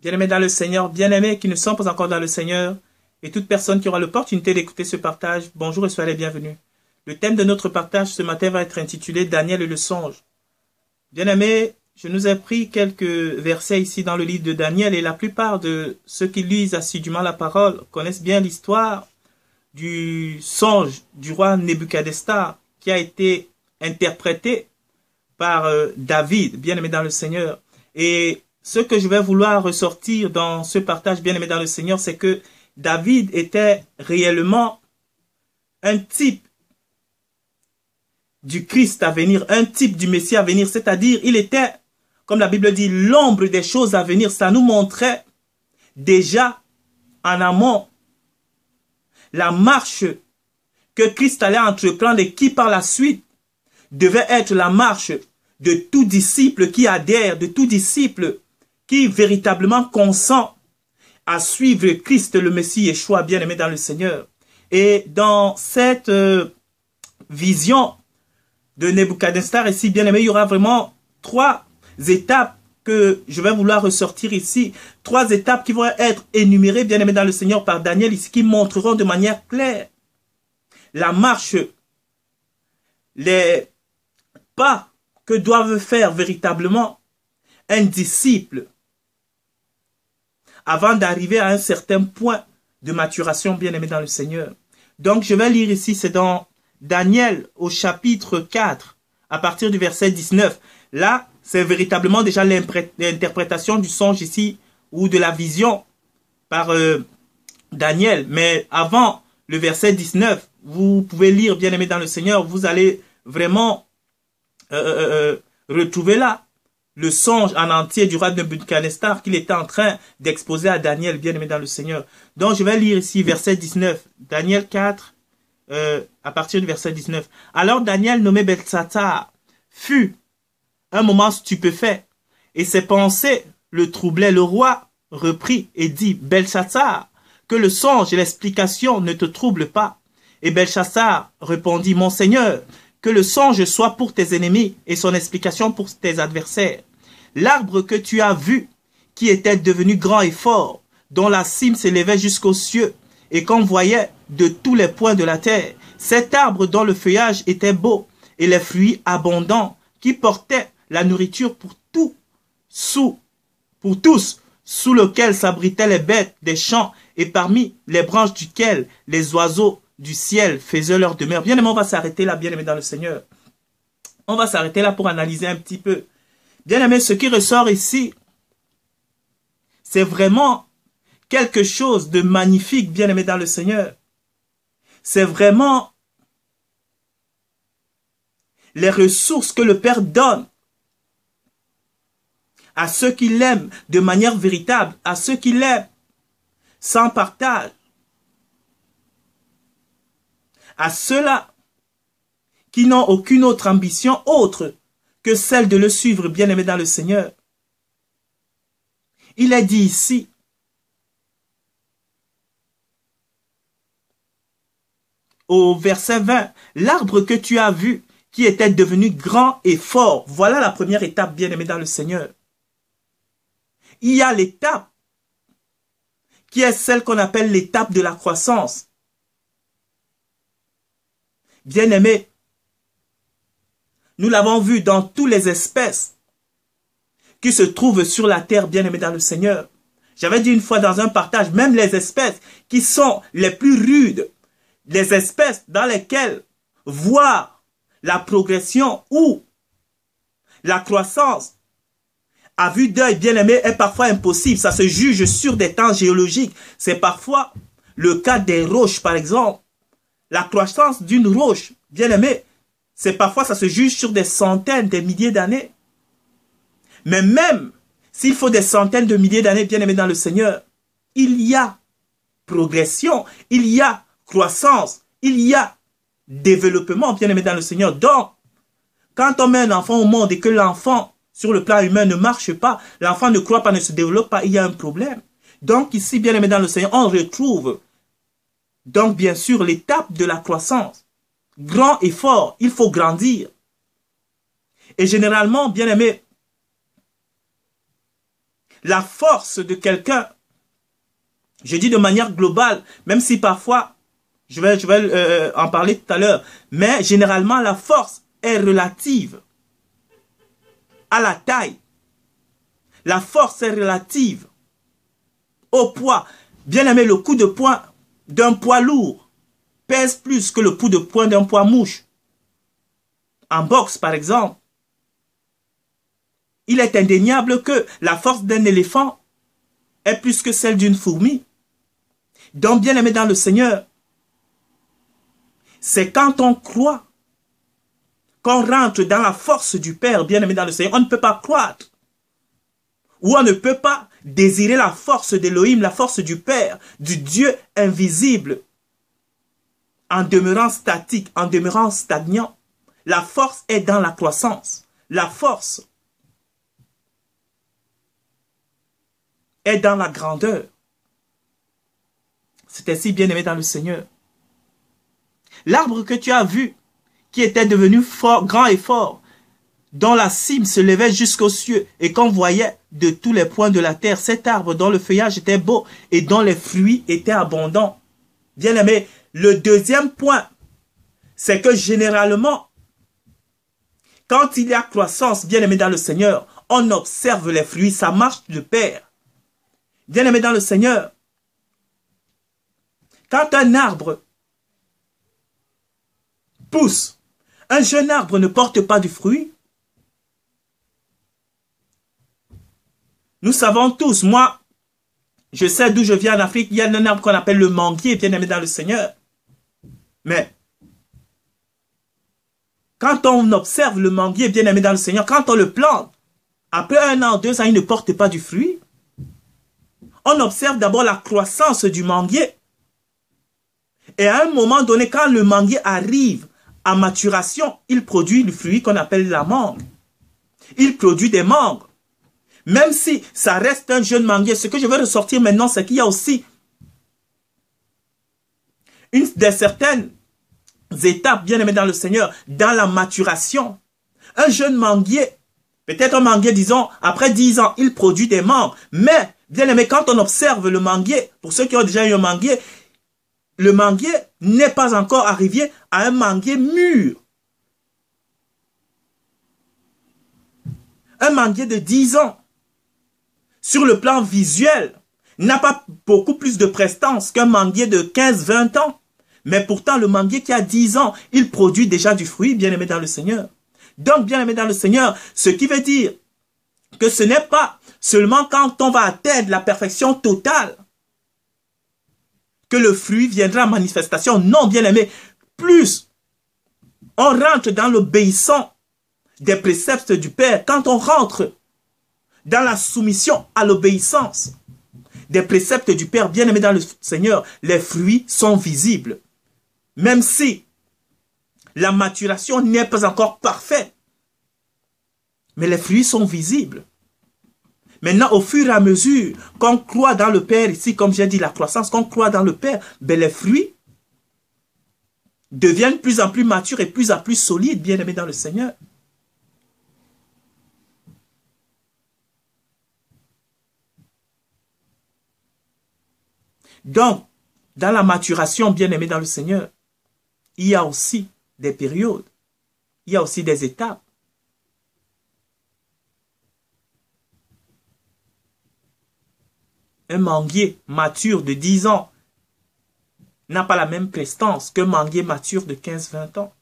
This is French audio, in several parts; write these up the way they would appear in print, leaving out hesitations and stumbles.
Bien-aimés dans le Seigneur, bien-aimés qui ne sont pas encore dans le Seigneur, et toute personne qui aura l'opportunité d'écouter ce partage, bonjour et soyez les bienvenus. Le thème de notre partage ce matin va être intitulé « Daniel et le songe ». Bien-aimés, je nous ai pris quelques versets ici dans le livre de Daniel et la plupart de ceux qui lisent assidûment la parole connaissent bien l'histoire du songe du roi Nebuchadnezzar qui a été interprété par David, bien-aimé dans le Seigneur. Et ce que je vais vouloir ressortir dans ce partage, bien-aimé dans le Seigneur, c'est que David était réellement un type du Christ à venir, un type du Messie à venir, c'est-à-dire il était, comme la Bible dit, l'ombre des choses à venir. Ça nous montrait déjà en amont la marche que Christ allait entreprendre et qui par la suite devait être la marche de tout disciple qui adhère, de tout disciple qui véritablement consent à suivre Christ le Messie Yeshua, bien-aimé dans le Seigneur. Et dans cette vision de Nebuchadnezzar ici, bien-aimé, il y aura vraiment trois étapes que je vais vouloir ressortir ici. Trois étapes qui vont être énumérées, bien-aimé dans le Seigneur, par Daniel ici, qui montreront de manière claire la marche, les pas que doivent faire véritablement un disciple avant d'arriver à un certain point de maturation, bien-aimé dans le Seigneur. Donc, je vais lire ici, c'est dans Daniel au chapitre 4, à partir du verset 19. Là, c'est véritablement déjà l'interprétation du songe ici, ou de la vision par Daniel. Mais avant le verset 19, vous pouvez lire, bien-aimé dans le Seigneur, vous allez vraiment retrouver là le songe en entier du roi Nebuchadnezzar qu'il était en train d'exposer à Daniel, bien-aimé dans le Seigneur. Donc, je vais lire ici verset 19, Daniel 4, à partir du verset 19. Alors Daniel, nommé Beltsatsar, fut un moment stupéfait, et ses pensées le troublaient. Le roi reprit et dit, Beltsatsar, que le songe et l'explication ne te troublent pas. Et Beltsatsar répondit, mon Seigneur, que le songe soit pour tes ennemis et son explication pour tes adversaires. L'arbre que tu as vu, qui était devenu grand et fort, dont la cime s'élevait jusqu'aux cieux, et qu'on voyait de tous les points de la terre, cet arbre dont le feuillage était beau, et les fruits abondants, qui portaient la nourriture pour tous, sous lequel s'abritaient les bêtes des champs, et parmi les branches duquel les oiseaux du ciel faisaient leur demeure. Bien-aimé, on va s'arrêter là, bien-aimé dans le Seigneur. On va s'arrêter là pour analyser un petit peu. Bien-aimé, ce qui ressort ici, c'est vraiment quelque chose de magnifique, bien-aimé dans le Seigneur. C'est vraiment les ressources que le Père donne à ceux qui l'aiment de manière véritable, à ceux qui l'aiment sans partage, à ceux-là qui n'ont aucune autre ambition autre que celle de le suivre, bien-aimé dans le Seigneur. Il est dit ici, au verset 20, l'arbre que tu as vu, qui était devenu grand et fort. Voilà la première étape, bien-aimé dans le Seigneur. Il y a l'étape qui est celle qu'on appelle l'étape de la croissance. Bien-aimé, nous l'avons vu dans toutes les espèces qui se trouvent sur la terre, bien-aimé dans le Seigneur. J'avais dit une fois dans un partage, même les espèces qui sont les plus rudes, les espèces dans lesquelles voir la progression ou la croissance à vue d'œil, bien-aimé, est parfois impossible. Ça se juge sur des temps géologiques. C'est parfois le cas des roches, par exemple. La croissance d'une roche, bien-aimé, c'est parfois, ça se juge sur des centaines, des milliers d'années. Mais même s'il faut des centaines de milliers d'années, bien-aimé dans le Seigneur, il y a progression, il y a croissance, il y a développement, bien-aimé dans le Seigneur. Donc, quand on met un enfant au monde et que l'enfant, sur le plan humain, ne marche pas, l'enfant ne croit pas, ne se développe pas, il y a un problème. Donc ici, bien-aimé dans le Seigneur, on retrouve donc bien sûr l'étape de la croissance. Grand et fort, il faut grandir. Et généralement, bien-aimé, la force de quelqu'un, je dis de manière globale, même si parfois, je vais en parler tout à l'heure, mais généralement la force est relative à la taille. La force est relative au poids. Bien aimé, le coup de poing d'un poids lourd pèse plus que le coup de poing d'un poids mouche. En boxe, par exemple, il est indéniable que la force d'un éléphant est plus que celle d'une fourmi. Donc, bien aimé dans le Seigneur, c'est quand on croit qu'on rentre dans la force du Père, bien aimé dans le Seigneur, on ne peut pas croître. Ou on ne peut pas désirer la force d'Élohim, la force du Père, du Dieu invisible, en demeurant statique, en demeurant stagnant. La force est dans la croissance. La force est dans la grandeur. C'est ainsi, bien-aimé dans le Seigneur. L'arbre que tu as vu, qui était devenu fort, grand et fort, dont la cime se levait jusqu'aux cieux et qu'on voyait de tous les points de la terre, cet arbre dont le feuillage était beau et dont les fruits étaient abondants. Bien-aimé, le deuxième point, c'est que généralement, quand il y a croissance, bien-aimé dans le Seigneur, on observe les fruits, ça marche de pair. Bien-aimé dans le Seigneur, quand un arbre pousse, un jeune arbre ne porte pas du fruit. Nous savons tous, moi, je sais d'où je viens en Afrique, il y a un arbre qu'on appelle le manguier, bien-aimé dans le Seigneur. Mais, quand on observe le manguier, bien-aimé dans le Seigneur, quand on le plante, après 1 an, 2 ans, il ne porte pas du fruit. On observe d'abord la croissance du manguier. Et à un moment donné, quand le manguier arrive à maturation, il produit le fruit qu'on appelle la mangue. Il produit des mangues. Même si ça reste un jeune manguier, ce que je veux ressortir maintenant, c'est qu'il y a aussi certaines étapes, bien aimées dans le Seigneur, dans la maturation. Un jeune manguier, peut-être un manguier, disons, après 10 ans, il produit des mangues. Mais, bien aimé, quand on observe le manguier, pour ceux qui ont déjà eu un manguier, le manguier n'est pas encore arrivé à un manguier mûr. Un manguier de 10 ans, sur le plan visuel, n'a pas beaucoup plus de prestance qu'un manguier de 15-20 ans. Mais pourtant, le manguier qui a 10 ans, il produit déjà du fruit, bien aimé dans le Seigneur. Donc, bien aimé dans le Seigneur, ce qui veut dire que ce n'est pas seulement quand on va atteindre la perfection totale que le fruit viendra en manifestation. Non, bien aimé, plus on rentre dans l'obéissance des préceptes du Père, quand on rentre dans la soumission à l'obéissance des préceptes du Père, bien aimé dans le Seigneur, les fruits sont visibles. Même si la maturation n'est pas encore parfaite, mais les fruits sont visibles. Maintenant, au fur et à mesure qu'on croit dans le Père, ici, comme j'ai dit, la croissance, qu'on croit dans le Père, ben les fruits deviennent de plus en plus matures et plus en plus solides, bien aimés dans le Seigneur. Donc, dans la maturation, bien aimée dans le Seigneur, il y a aussi des périodes, il y a aussi des étapes. Un manguier mature de 10 ans n'a pas la même prestance qu'un manguier mature de 15-20 ans.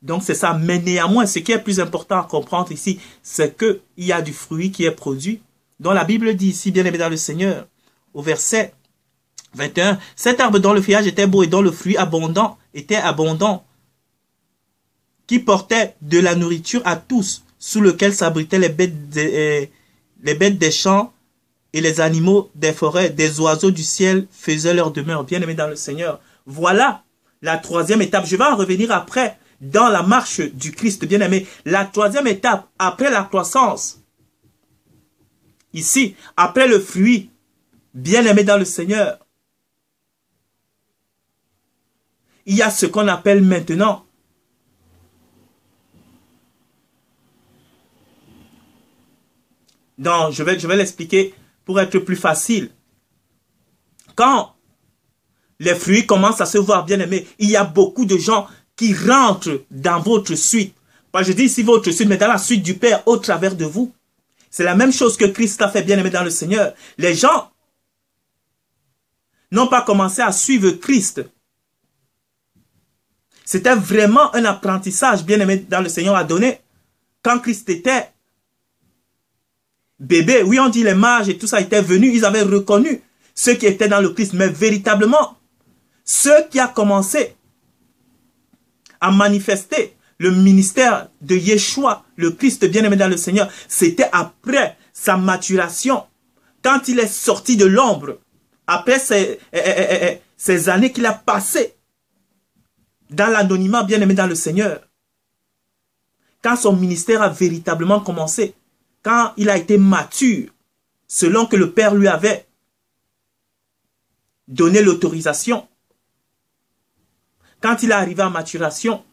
Donc c'est ça. Mais néanmoins, ce qui est plus important à comprendre ici, c'est qu'il y a du fruit qui est produit. Dont la Bible dit ici, bien aimé dans le Seigneur, au verset 21, cet arbre dont le feuillage était beau et dont le fruit était abondant, qui portait de la nourriture à tous, sous lequel s'abritaient les bêtes des champs et les animaux des forêts, des oiseaux du ciel faisaient leur demeure. Bien aimé dans le Seigneur. Voilà la troisième étape. Je vais en revenir après dans la marche du Christ, bien aimé. La troisième étape, après la croissance. Ici, après le fruit, bien aimé dans le Seigneur. Il y a ce qu'on appelle maintenant Donc, je vais l'expliquer pour être plus facile. Quand les fruits commencent à se voir bien aimés, il y a beaucoup de gens qui rentrent dans votre suite. Je dis ici votre suite, mais dans la suite du Père au travers de vous. C'est la même chose que Christ a fait bien aimé dans le Seigneur. Les gens n'ont pas commencé à suivre Christ. C'était vraiment un apprentissage bien aimé dans le Seigneur à donner. Quand Christ était bébé, oui on dit les mages et tout ça étaient venus, ils avaient reconnu ceux qui étaient dans le Christ. Mais véritablement, ceux qui ont commencé à manifester le ministère de Yeshua, le Christ bien-aimé dans le Seigneur, c'était après sa maturation. Quand il est sorti de l'ombre, après ces années qu'il a passées dans l'anonymat bien-aimé dans le Seigneur, quand son ministère a véritablement commencé, quand il a été mature, selon que le Père lui avait donné l'autorisation, quand il est arrivé à maturation,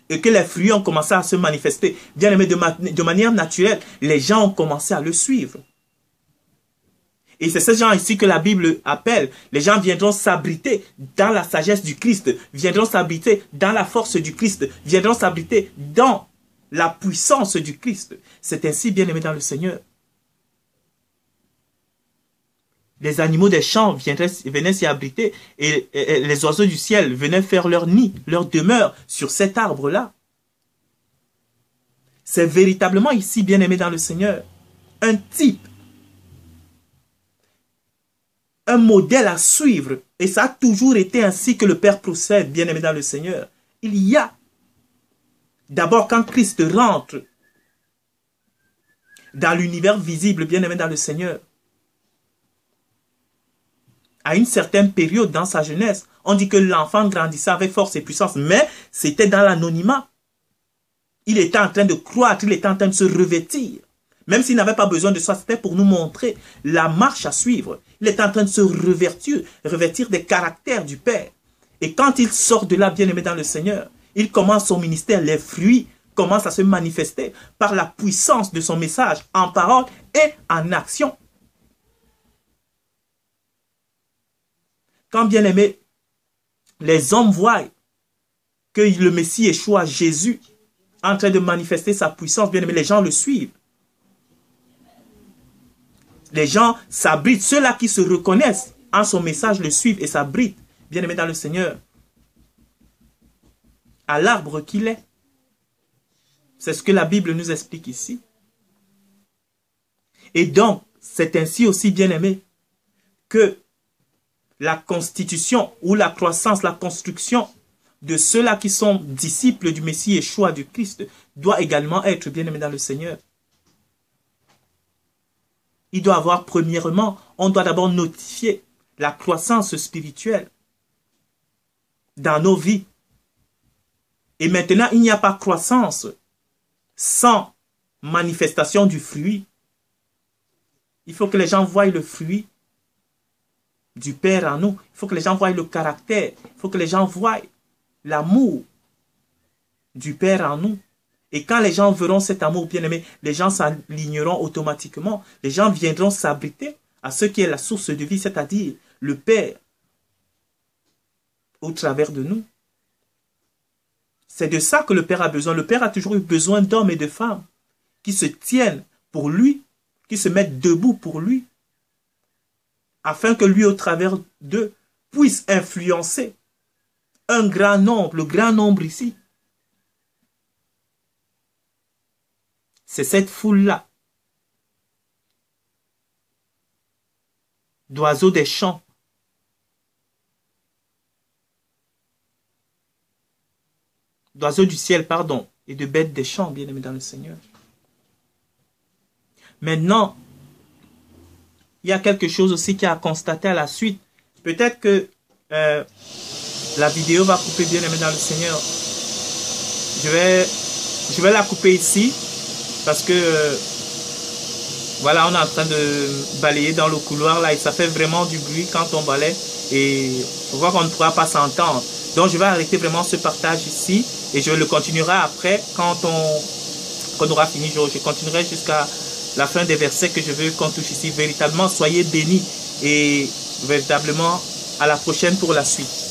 et que les fruits ont commencé à se manifester, bien aimé, de manière naturelle, les gens ont commencé à le suivre. Et c'est ces gens ici que la Bible appelle. Les gens viendront s'abriter dans la sagesse du Christ, viendront s'abriter dans la force du Christ, viendront s'abriter dans la puissance du Christ. C'est ainsi, bien aimé dans le Seigneur. Les animaux des champs venaient s'y abriter et les oiseaux du ciel venaient faire leur nid, leur demeure sur cet arbre-là. C'est véritablement ici, bien aimé dans le Seigneur, un type, un modèle à suivre. Et ça a toujours été ainsi que le Père procède, bien aimé dans le Seigneur. Il y a, d'abord quand Christ rentre dans l'univers visible, bien aimé dans le Seigneur, à une certaine période dans sa jeunesse, on dit que l'enfant grandissait avec force et puissance, mais c'était dans l'anonymat. Il était en train de croître, il était en train de se revêtir. Même s'il n'avait pas besoin de ça, c'était pour nous montrer la marche à suivre. Il était en train de se revêtir des caractères du Père. Et quand il sort de là, bien aimé dans le Seigneur, il commence son ministère, les fruits commencent à se manifester par la puissance de son message en parole et en action. Quand bien aimé, les hommes voient que le Messie Yeshua, Jésus, est en train de manifester sa puissance, bien aimé, les gens le suivent. Les gens s'abritent, ceux-là qui se reconnaissent en son message le suivent et s'abritent, bien aimé dans le Seigneur, à l'arbre qu'il est. C'est ce que la Bible nous explique ici. Et donc, c'est ainsi aussi, bien aimé, que la constitution ou la croissance, la construction de ceux-là qui sont disciples du Messie Yeshua du Christ doit également être bien aimé dans le Seigneur. Il doit avoir premièrement, on doit d'abord notifier la croissance spirituelle dans nos vies. Et maintenant, il n'y a pas croissance sans manifestation du fruit. Il faut que les gens voient le fruit du Père en nous. Il faut que les gens voient le caractère. Il faut que les gens voient l'amour du Père en nous. Et quand les gens verront cet amour bien-aimé, les gens s'aligneront automatiquement. Les gens viendront s'abriter à ce qui est la source de vie, c'est-à-dire le Père au travers de nous. C'est de ça que le Père a besoin. Le Père a toujours eu besoin d'hommes et de femmes qui se tiennent pour lui, qui se mettent debout pour lui, afin que lui, au travers d'eux, puisse influencer un grand nombre, le grand nombre ici. C'est cette foule-là d'oiseaux des champs, d'oiseaux du ciel, pardon, et de bêtes des champs, bien aimés dans le Seigneur. Maintenant, il y a quelque chose aussi qui a constaté à la suite. Peut-être que la vidéo va couper, bien aimé dans le Seigneur. Je vais la couper ici parce que voilà, on est en train de balayer dans le couloir là et ça fait vraiment du bruit quand on balaye et on voit qu'on ne pourra pas s'entendre. Donc je vais arrêter vraiment ce partage ici et je le continuerai après quand on aura fini. Je continuerai jusqu'à la fin des versets que je veux qu'on touche ici. Véritablement, soyez bénis et véritablement à la prochaine pour la suite.